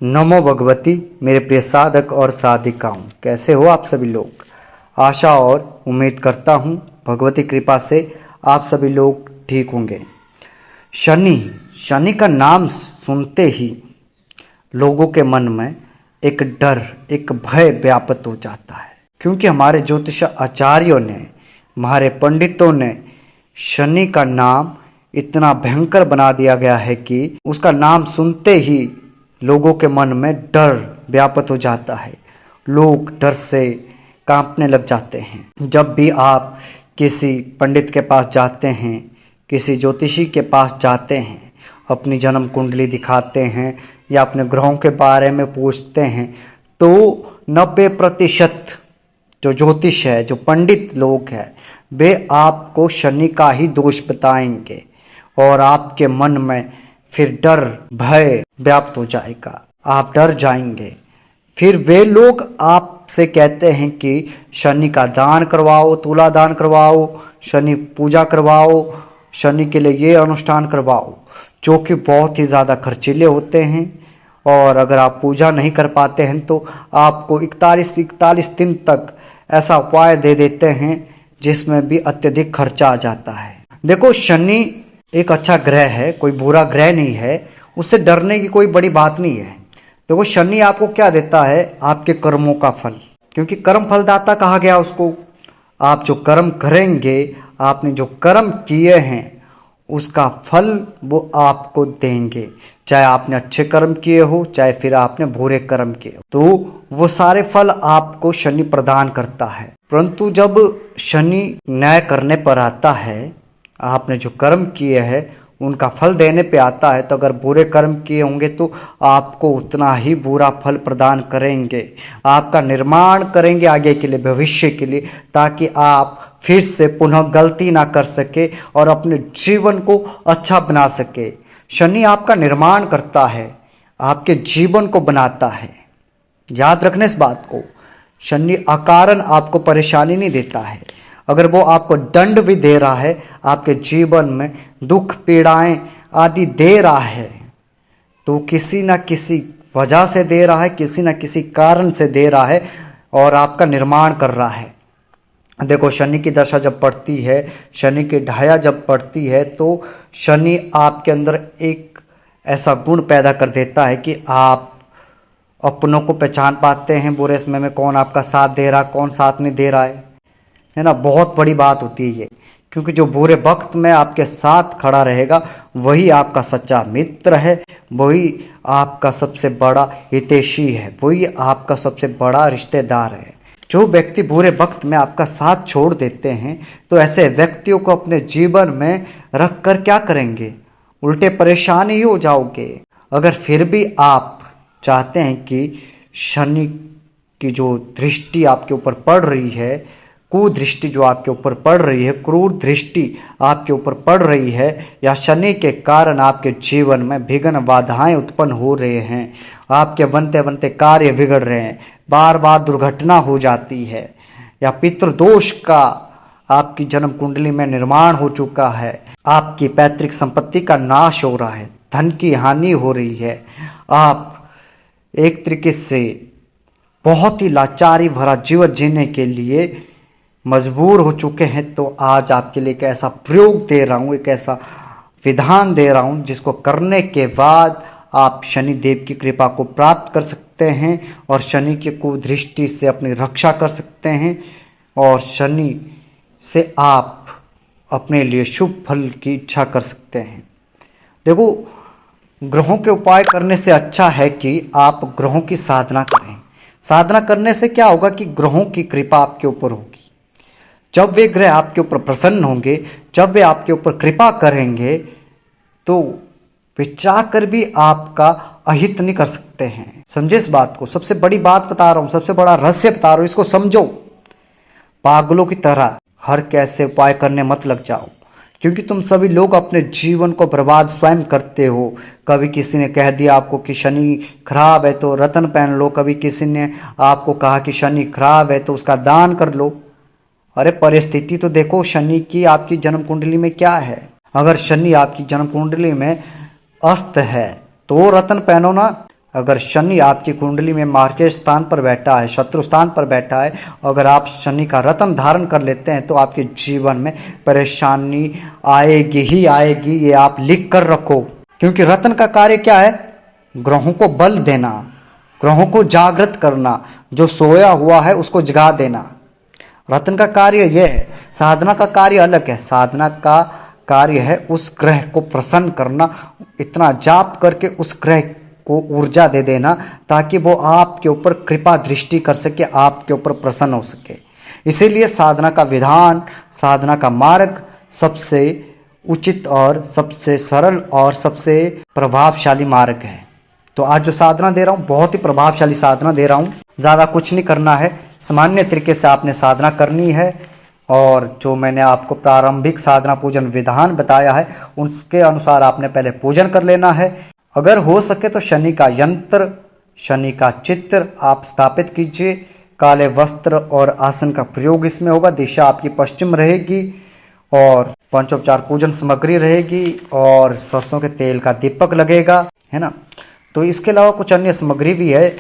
नमो भगवती। मेरे प्रिय साधक और साधिकाओं, कैसे हो आप सभी लोग। आशा और उम्मीद करता हूँ भगवती कृपा से आप सभी लोग ठीक होंगे। शनि शनि का नाम सुनते ही लोगों के मन में एक डर, एक भय व्याप्त हो जाता है, क्योंकि हमारे ज्योतिष आचार्यों ने, हमारे पंडितों ने शनि का नाम इतना भयंकर बना दिया गया है कि उसका नाम सुनते ही लोगों के मन में डर व्याप्त हो जाता है। लोग डर से कांपने लग जाते हैं। जब भी आप किसी पंडित के पास जाते हैं, किसी ज्योतिषी के पास जाते हैं, अपनी जन्म कुंडली दिखाते हैं या अपने ग्रहों के बारे में पूछते हैं, तो 90% जो ज्योतिष है, जो पंडित लोग हैं, वे आपको शनि का ही दोष बताएंगे और आपके मन में फिर डर, भय व्याप्त हो जाएगा। आप डर जाएंगे। फिर वे लोग आपसे कहते हैं कि शनि का दान करवाओ, तुला दान करवाओ, शनि पूजा करवाओ, शनि के लिए ये अनुष्ठान करवाओ, जो कि बहुत ही ज़्यादा खर्चीले होते हैं। और अगर आप पूजा नहीं कर पाते हैं तो आपको 41 दिन तक ऐसा उपाय दे देते हैं जिसमें भी अत्यधिक खर्चा आ जाता है। देखो, शनि एक अच्छा ग्रह है, कोई बुरा ग्रह नहीं है, उससे डरने की कोई बड़ी बात नहीं है। देखो, शनि आपको क्या देता है? आपके कर्मों का फल, क्योंकि कर्म फलदाता कहा गया उसको। आप जो कर्म करेंगे, आपने जो कर्म किए हैं, उसका फल वो आपको देंगे। चाहे आपने अच्छे कर्म किए हो, चाहे फिर आपने बुरे कर्म किए हो, तो वो सारे फल आपको शनि प्रदान करता है। परंतु जब शनि न्याय करने पर आता है, आपने जो कर्म किए हैं उनका फल देने पे आता है, तो अगर बुरे कर्म किए होंगे तो आपको उतना ही बुरा फल प्रदान करेंगे। आपका निर्माण करेंगे आगे के लिए, भविष्य के लिए, ताकि आप फिर से पुनः गलती ना कर सके और अपने जीवन को अच्छा बना सके। शनि आपका निर्माण करता है, आपके जीवन को बनाता है। याद रखने इस बात को। शनि अकारण आपको परेशानी नहीं देता है। अगर वो आपको दंड भी दे रहा है, आपके जीवन में दुख पीड़ाएं आदि दे रहा है, तो किसी न किसी वजह से दे रहा है, किसी न किसी कारण से दे रहा है और आपका निर्माण कर रहा है। देखो, शनि की दशा जब पड़ती है, शनि की ढाया जब पड़ती है, तो शनि आपके अंदर एक ऐसा गुण पैदा कर देता है कि आप अपनों को पहचान पाते हैं। बुरे समय में कौन आपका साथ दे रहा, कौन साथ नहीं दे रहा है ना। बहुत बड़ी बात होती है ये, क्योंकि जो बुरे वक्त में आपके साथ खड़ा रहेगा वही आपका सच्चा मित्र है, वही आपका सबसे बड़ा हितैषी है, वही आपका सबसे बड़ा रिश्तेदार है। जो व्यक्ति बुरे वक्त में आपका साथ छोड़ देते हैं, तो ऐसे व्यक्तियों को अपने जीवन में रख कर क्या करेंगे? उल्टे परेशान ही हो जाओगे। अगर फिर भी आप चाहते हैं कि शनि की जो दृष्टि आपके ऊपर पड़ रही है, कुदृष्टि जो आपके ऊपर पड़ रही है, क्रूर दृष्टि आपके ऊपर पड़ रही है, या शनि के कारण आपके जीवन में विघ्न बाधाएं उत्पन्न हो रहे हैं, आपके बनते बनते कार्य बिगड़ रहे हैं, बार बार दुर्घटना हो जाती है, या पितृदोष का आपकी जन्म कुंडली में निर्माण हो चुका है, आपकी पैतृक संपत्ति का नाश हो रहा है, धन की हानि हो रही है, आप एक तरीके से बहुत ही लाचारी भरा जीवन जीने के लिए मजबूर हो चुके हैं, तो आज आपके लिए एक ऐसा प्रयोग दे रहा हूँ, एक ऐसा विधान दे रहा हूँ, जिसको करने के बाद आप शनि देव की कृपा को प्राप्त कर सकते हैं और शनि की कुदृष्टि से अपनी रक्षा कर सकते हैं और शनि से आप अपने लिए शुभ फल की इच्छा कर सकते हैं। देखो, ग्रहों के उपाय करने से अच्छा है कि आप ग्रहों की साधना करें। साधना करने से क्या होगा कि ग्रहों की कृपा आपके ऊपर होगी। जब वे ग्रह आपके ऊपर प्रसन्न होंगे, जब वे आपके ऊपर कृपा करेंगे, तो वे चाहकर भी आपका अहित नहीं कर सकते हैं। समझे इस बात को। सबसे बड़ी बात बता रहा हूं, सबसे बड़ा रहस्य बता रहा हूं, इसको समझो। पागलों की तरह हर कैसे उपाय करने मत लग जाओ, क्योंकि तुम सभी लोग अपने जीवन को बर्बाद स्वयं करते हो। कभी किसी ने कह दिया आपको कि शनि खराब है तो रत्न पहन लो, कभी किसी ने आपको कहा कि शनि खराब है तो उसका दान कर लो। अरे, परिस्थिति तो देखो शनि की आपकी जन्म कुंडली में क्या है। अगर शनि आपकी जन्म कुंडली में अस्त है तो रत्न पहनो ना। अगर शनि आपकी कुंडली में मार्केट स्थान पर बैठा है, शत्रु स्थान पर बैठा है, अगर आप शनि का रत्न धारण कर लेते हैं तो आपके जीवन में परेशानी आएगी ही आएगी, ये आप लिख कर रखो। क्योंकि रत्न का कार्य क्या है? ग्रहों को बल देना, ग्रहों को जागृत करना, जो सोया हुआ है उसको जगा देना। रत्न का कार्य यह है। साधना का कार्य अलग है। साधना का कार्य है उस ग्रह को प्रसन्न करना, इतना जाप करके उस ग्रह को ऊर्जा दे देना ताकि वो आपके ऊपर कृपा दृष्टि कर सके, आपके ऊपर प्रसन्न हो सके। इसीलिए साधना का विधान, साधना का मार्ग सबसे उचित और सबसे सरल और सबसे प्रभावशाली मार्ग है। तो आज जो साधना दे रहा हूँ बहुत ही प्रभावशाली साधना दे रहा हूँ। ज़्यादा कुछ नहीं करना है, सामान्य तरीके से आपने साधना करनी है। और जो मैंने आपको प्रारंभिक साधना पूजन विधान बताया है उसके अनुसार आपने पहले पूजन कर लेना है। अगर हो सके तो शनि का यंत्र, शनि का चित्र आप स्थापित कीजिए। काले वस्त्र और आसन का प्रयोग इसमें होगा। दिशा आपकी पश्चिम रहेगी और पंचोपचार पूजन सामग्री रहेगी और सरसों के तेल का दीपक लगेगा, है ना। तो इसके अलावा कुछ अन्य सामग्री भी है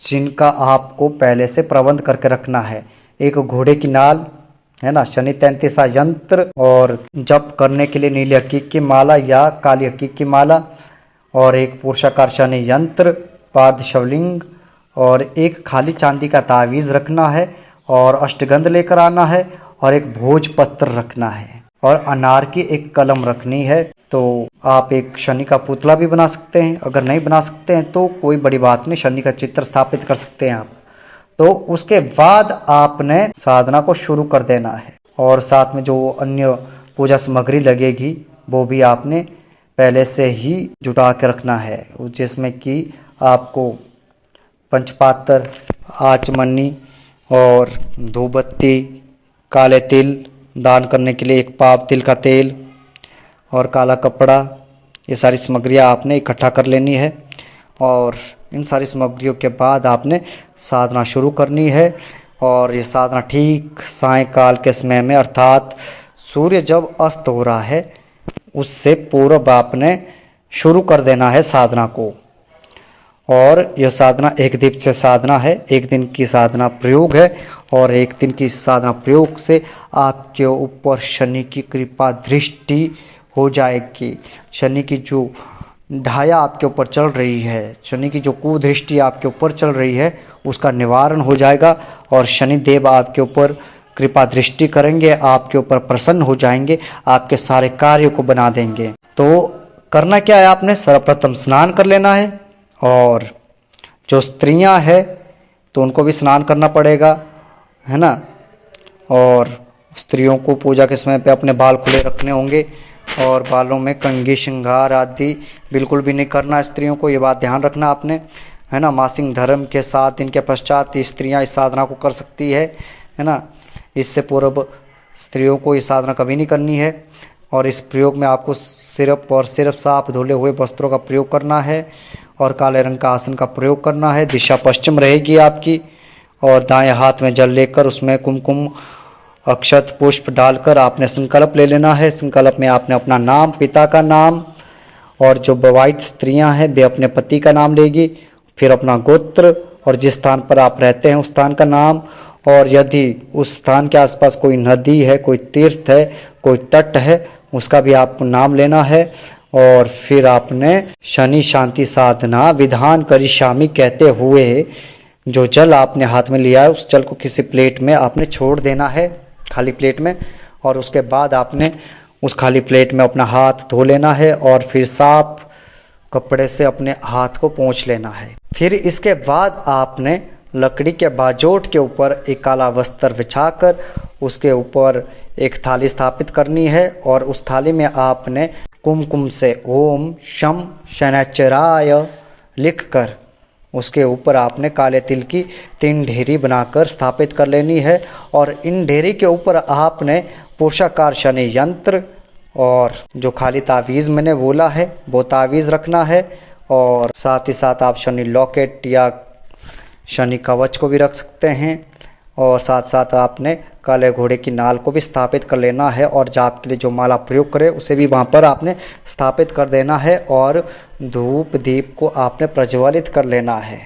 जिनका आपको पहले से प्रबंध करके रखना है। एक घोड़े की नाल, है ना, शनि 33 यंत्र और जप करने के लिए नीली हकीक की माला या काली हकीक की माला और एक पुरुषाकार शनि यंत्र, पाद शिवलिंग और एक खाली चांदी का तावीज़ रखना है और अष्टगंध लेकर आना है और एक भोजपत्र रखना है और अनार की एक कलम रखनी है। तो आप एक शनि का पुतला भी बना सकते हैं। अगर नहीं बना सकते हैं तो कोई बड़ी बात नहीं, शनि का चित्र स्थापित कर सकते हैं आप। तो उसके बाद आपने साधना को शुरू कर देना है और साथ में जो अन्य पूजा सामग्री लगेगी वो भी आपने पहले से ही जुटा के रखना है, जिसमें कि आपको पंचपात्र, आचमनी और धूपबत्ती, काले तिल, दान करने के लिए एक पाव तिल का तेल और काला कपड़ा, ये सारी सामग्रियाँ आपने इकट्ठा कर लेनी है। और इन सारी सामग्रियों के बाद आपने साधना शुरू करनी है। और ये साधना ठीक सायंकाल के समय में, अर्थात सूर्य जब अस्त हो रहा है उससे पूर्व आपने शुरू कर देना है साधना को। और यह साधना एक दिवसीय साधना है, एक दिन की साधना प्रयोग है और एक दिन की साधना प्रयोग से आपके ऊपर शनि की कृपा दृष्टि हो जाएगी। शनि की जो ढाया आपके ऊपर चल रही है, शनि की जो कुदृष्टि आपके ऊपर चल रही है उसका निवारण हो जाएगा और शनि देव आपके ऊपर कृपा दृष्टि करेंगे, आपके ऊपर प्रसन्न हो जाएंगे, आपके सारे कार्यों को बना देंगे। तो करना क्या है, आपने सर्वप्रथम स्नान कर लेना है और जो स्त्रियां हैं तो उनको भी स्नान करना पड़ेगा, है ना। और स्त्रियों को पूजा के समय पे अपने बाल खुले रखने होंगे और बालों में कंघी श्रृंगार आदि बिल्कुल भी नहीं करना स्त्रियों को, ये बात ध्यान रखना आपने, है ना। मासिक धर्म के 7 दिन के पश्चात स्त्रियां इस साधना को कर सकती है ना। इससे पूर्व स्त्रियों को ये साधना कभी नहीं करनी है। और इस प्रयोग में आपको सिर्फ साफ धुले हुए वस्त्रों का प्रयोग करना है और काले रंग का आसन का प्रयोग करना है। दिशा पश्चिम रहेगी आपकी और दाएं हाथ में जल लेकर उसमें कुमकुम अक्षत पुष्प डालकर आपने संकल्प ले लेना है। संकल्प में आपने अपना नाम, पिता का नाम और जो विवाहित स्त्रियां हैं वे अपने पति का नाम लेगी, फिर अपना गोत्र और जिस स्थान पर आप रहते हैं उस स्थान का नाम, और यदि उस स्थान के आसपास कोई नदी है, कोई तीर्थ है, कोई तट है, उसका भी आपको नाम लेना है। और फिर आपने शनि शांति साधना विधान करिष्यामि कहते हुए जो जल आपने हाथ में लिया है उस जल को किसी प्लेट में आपने छोड़ देना है, खाली प्लेट में। और उसके बाद आपने उस खाली प्लेट में अपना हाथ धो लेना है और फिर साफ कपड़े से अपने हाथ को पोंछ लेना है। फिर इसके बाद आपने लकड़ी के बाजोट के ऊपर एक काला वस्त्र बिछाकर उसके ऊपर एक थाली स्थापित करनी है और उस थाली में आपने कुमकुम से ओम शम शनैश्चराय लिखकर उसके ऊपर आपने काले तिल की 3 ढेरी बनाकर स्थापित कर लेनी है। और इन ढेरी के ऊपर आपने पुरुषाकार शनि यंत्र और जो खाली तावीज़ मैंने बोला है वो तावीज़ रखना है। और साथ ही साथ आप शनि लॉकेट या शनि कवच को भी रख सकते हैं। और साथ साथ आपने काले घोड़े की नाल को भी स्थापित कर लेना है और जाप के लिए जो माला प्रयोग करे उसे भी वहाँ पर आपने स्थापित कर देना है और धूप दीप को आपने प्रज्वलित कर लेना है।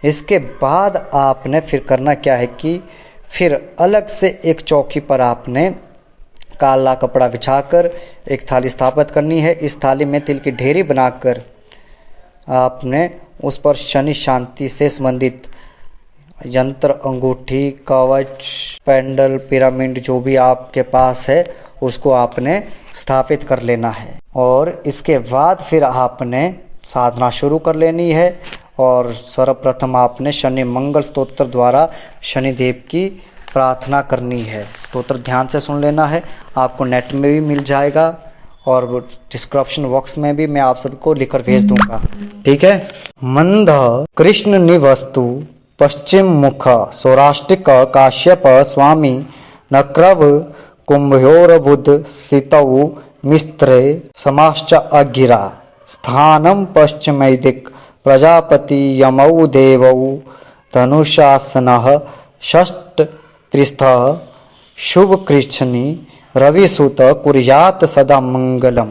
इसके बाद आपने फिर करना क्या है कि फिर अलग से एक चौकी पर आपने काला कपड़ा बिछाकर एक थाली स्थापित करनी है। इस थाली में तिल की ढेरी बनाकर आपने उस पर शनि शांति से संबंधित यंत्र, अंगूठी, कवच, पेंडल, पिरामिड जो भी आपके पास है उसको आपने स्थापित कर लेना है। और इसके बाद फिर आपने साधना शुरू कर लेनी है और सर्वप्रथम आपने शनि मंगल स्तोत्र द्वारा शनिदेव की प्रार्थना करनी है। स्तोत्र ध्यान से सुन लेना है, आपको नेट में भी मिल जाएगा और डिस्क्रिप्शन बॉक्स में भी मैं आप सबको लिखकर भेज दूंगा, ठीक है। मंद कृष्ण निवस्तु पश्चिम मुख सौराष्ट्रिक काश्यप स्वामी नक्रव कुंभयोरबुध सितौ मिस्त्रे समाश्च अगिरा स्थानम पश्चिमैदिक प्रजापति यमौ देवौ धनुषासनः षष्ठ त्रिस्थः शुभ कृष्णी रविसुत कुर्यात सदा मंगलम।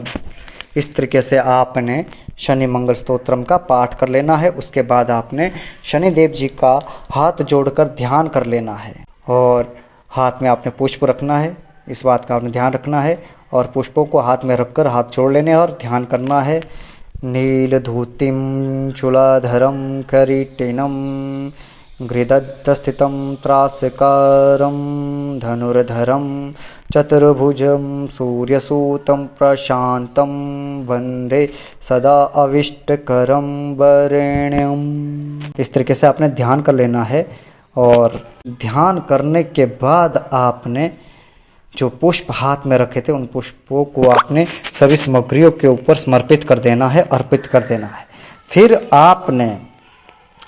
इस तरीके से आपने शनि मंगल स्तोत्रम का पाठ कर लेना है। उसके बाद आपने शनिदेव जी का हाथ जोड़कर ध्यान कर लेना है और हाथ में आपने पुष्प रखना है, इस बात का आपने ध्यान रखना है। और पुष्पों को हाथ में रखकर हाथ जोड़ लेने और ध्यान करना है। नीलधूतिम चूलाधरम करीटिनम गृदत्तस्थितं त्रासकारं धनुर्धरं चतुर्भुजं सूर्यसूतं प्रशान्तं वन्दे सदा अविष्टकरं वरेण्यम्। इस तरीके से आपने ध्यान कर लेना है और ध्यान करने के बाद आपने जो पुष्प हाथ में रखे थे उन पुष्पों को आपने सभी सामग्रियों के ऊपर समर्पित कर देना है, अर्पित कर देना है। फिर आपने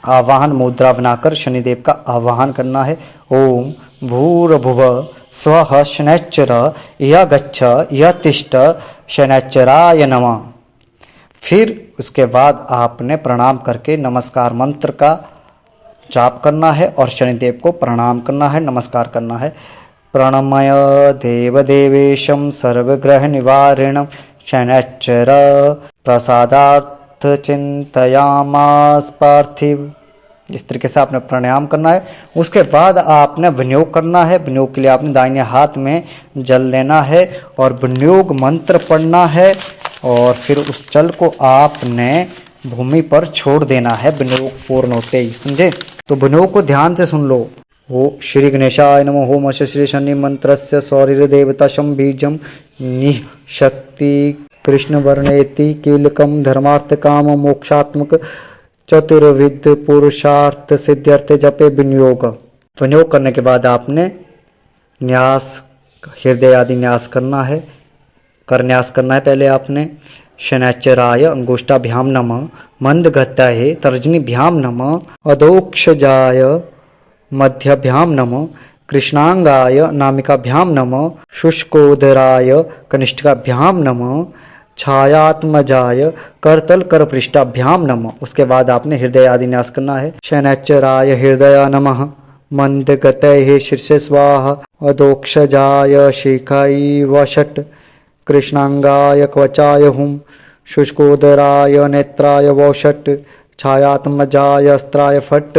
आवाहन मुद्रा बनाकर शनिदेव का आवाहन करना है। ओम भूर्भुवः स्वः शनैश्चर यः गच्छ यः तिष्ठ शनैश्चराय नमः। फिर उसके बाद आपने प्रणाम करके नमस्कार मंत्र का जाप करना है और शनिदेव को प्रणाम करना है, नमस्कार करना है। प्रणमय देवदेवेशं सर्वग्रह निवारिणं शनैश्चर प्रसादार्थ चिंतयामास पार्थिव। इस तरीके से आपने प्राणायाम करना है। उसके बाद आपने विनियोग करना है। विनियोग के लिए आपने दाहिने हाथ में जल लेना है और विनियोग मंत्र पढ़ना है और फिर उस जल को आपने भूमि पर छोड़ देना है विनियोग पूर्ण होते ही, समझे। तो विनियोग को ध्यान से सुन लो। ओ श्री गणेशाय नमः। ओम श्री शनि मंत्रस्य सौर्य देवता शम बीजम निशक्ति कृष्ण वर्णेति कीलकम धर्मार्थ काम मोक्षात्मक चतुर्विध पुरुषार्थ सिद्ध्यर्थ जपे विनियोग। विनियोग करने के बाद आपने न्यास, हृदय आदि न्यास करना है, कर न्यास करना है। पहले आपने शनैश्चराय अंगुष्ठाभ्याम नमः, मंदगतये तर्जनीभ्याम नमः, अधोक्षजाय मध्यभ्याम नमः, कृष्णांगाय नामिकाभ्याम नमः, शुष्कोदराय कनिष्ठिकाभ्याम नमः, छायात्मजाय करतल कर पृष्ठाभ्याम नमः। उसके बाद आपने हृदय आदि न्यास करना है। शनैश्चराय हृदय नमः, मंदगतये शीर्षे स्वाहा, अधोक्षजाय शिखाय वषट्, कृष्णांगाय कवचाय हुम, शुष्कोदराय नेत्राय वषट्, छायात्मजाय अस्त्राय फट्।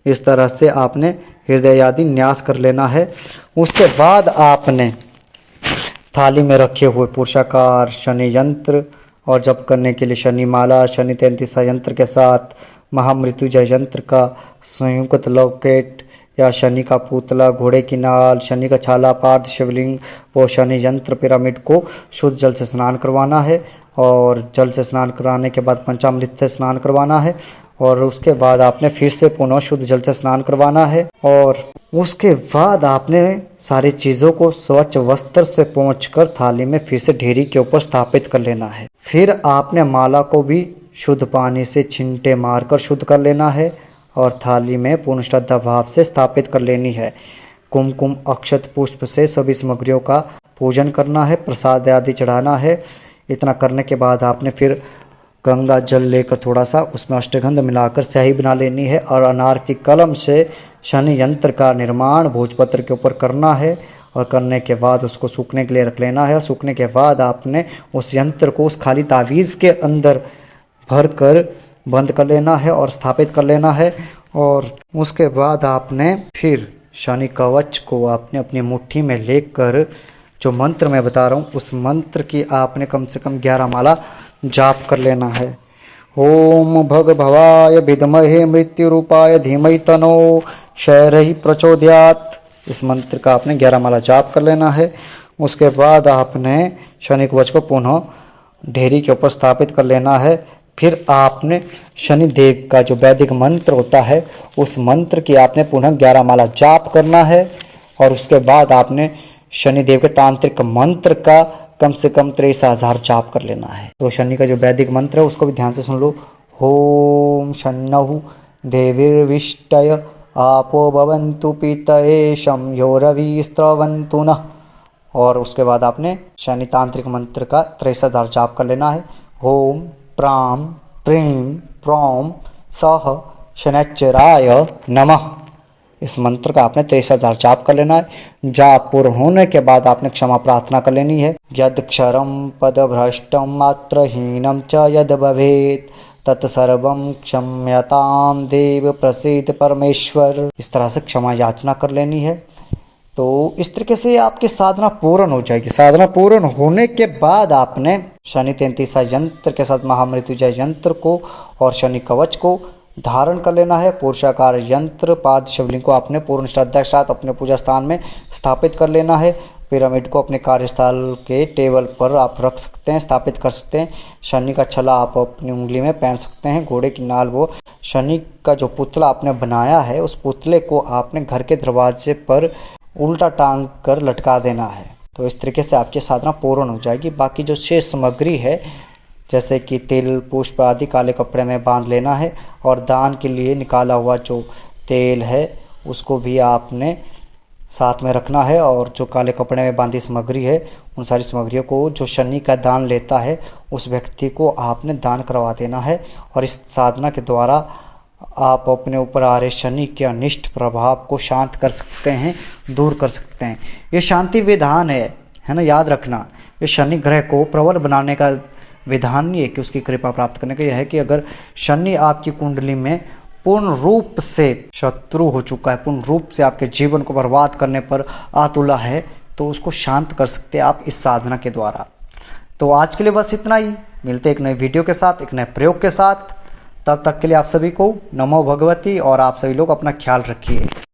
इस तरह से आपने हृदय आदि न्यास कर लेना है। उसके बाद आपने थाली में रखे हुए पुरुषाकार शनि यंत्र और जप करने के लिए शनि माला, शनि 33 यंत्र के साथ महामृत्युंजय यंत्र का संयुक्त लॉकेट या शनि का पुतला, घोड़े की नाल, शनि का छाला, पार्थ शिवलिंग वो शनि यंत्र पिरामिड को शुद्ध जल से स्नान करवाना है और जल से स्नान कराने के बाद पंचामृत से स्नान करवाना है और उसके बाद आपने फिर से पुनः शुद्ध जल से स्नान करवाना है और उसके बाद आपने सारी चीज़ों को स्वच्छ वस्त्र से पोंछकर थाली में फिर से ढेरी के ऊपर स्थापित कर लेना है। फिर आपने माला को भी शुद्ध पानी से छींटे मारकर शुद्ध कर लेना है और थाली में पूर्ण श्रद्धा भाव से स्थापित कर लेनी है। कुमकुम अक्षत पुष्प से सभी सामग्रियों का पूजन करना है, प्रसाद आदि चढ़ाना है। इतना करने के बाद आपने फिर गंगा जल लेकर थोड़ा सा उसमें अष्टगंध मिलाकर स्याही बना लेनी है और अनार की कलम से शनि यंत्र का निर्माण भोजपत्र के ऊपर करना है और करने के बाद उसको सूखने के लिए रख लेना है। सूखने के बाद आपने उस यंत्र को उस खाली तावीज़ के अंदर भर कर बंद कर लेना है और स्थापित कर लेना है। और उसके बाद आपने फिर शनि कवच को आपने अपनी मुट्ठी में लेकर जो मंत्र मैं बता रहा हूँ उस मंत्र की आपने कम से कम 11 माला जाप कर लेना है। ओम भगभवाय विद्महे मृत्युरूपाय धीमहि तन्नो शैरहि प्रचोदयात्। इस मंत्र का आपने 11 माला जाप कर लेना है। उसके बाद आपने शनि कवच को पुनः ढेरी के ऊपर स्थापित कर लेना है। फिर आपने शनि देव का जो वैदिक मंत्र होता है उस मंत्र की आपने पुनः 11 माला जाप करना है। और उसके बाद आपने शनि देव के तांत्रिक मंत्र का कम से कम 63,000 जाप कर लेना है। तो शनि का जो वैदिक मंत्र है उसको भी ध्यान से सुन लो। ओम शन्नहु देवीर्विष्टय आपो भवन्तु पीतये शं यो रवि स्रवन्तु नः। और उसके बाद आपने शनि तांत्रिक मंत्र का 63,000 जाप कर लेना है। ओम प्राम प्रीम प्रौम सह शनैश्चराय नमः। इस मंत्र का आपने 63,000 जाप कर लेना है। जाप पूर्ण होने के बाद आपने क्षमा प्रार्थना कर लेनी है। यद क्षरम पद भ्रष्टम मात्रहीनम च यद भवेत तत्सर्वं क्षम्यताम देव प्रसीद परमेश्वर। इस तरह से क्षमा याचना कर लेनी है। तो इस तरीके से आपकी साधना पूर्ण हो जाएगी। साधना पूर्ण होने के बाद आपने शनि 33 यंत्र के साथ महामृत्युंजय यंत्र को और शनि कवच को धारण कर लेना है। पुरुषाकार यंत्र पाद शिवलिंग को आपने पूर्ण श्रद्धा के साथ अपने पूजा स्थान में स्थापित कर लेना है। पिरामिड को अपने कार्यस्थल के टेबल पर आप रख सकते हैं, स्थापित कर सकते हैं। शनि का छला आप अपनी उंगली में पहन सकते हैं। घोड़े की नाल वो शनि का जो पुतला आपने बनाया है उस पुतले को आपने घर के दरवाजे पर उल्टा टांग कर लटका देना है। तो इस तरीके से आपकी साधना पूर्ण हो जाएगी। बाकी जो शेष सामग्री है जैसे कि तिल पुष्प आदि काले कपड़े में बांध लेना है। और दान के लिए निकाला हुआ जो तेल है उसको भी आपने साथ में रखना है। और जो काले कपड़े में बांधी सामग्री है उन सारी सामग्रियों को जो शनि का दान लेता है उस व्यक्ति को आपने दान करवा देना है। और इस साधना के द्वारा आप अपने ऊपर आ रहे शनि के अनिष्ट प्रभाव को शांत कर सकते हैं, दूर कर सकते हैं। ये शांति विधान है ना, याद रखना। ये शनि ग्रह को प्रबल बनाने का विधान नहीं है कि उसकी कृपा प्राप्त करने का। यह है कि अगर शनि आपकी कुंडली में पूर्ण रूप से शत्रु हो चुका है, पूर्ण रूप से आपके जीवन को बर्बाद करने पर आतुला है, तो उसको शांत कर सकते हैं आप इस साधना के द्वारा। तो आज के लिए बस इतना ही। मिलते हैं एक नए वीडियो के साथ, एक नए प्रयोग के साथ। तब तक के लिए आप सभी को नमो भगवती। और आप सभी लोग अपना ख्याल रखिए।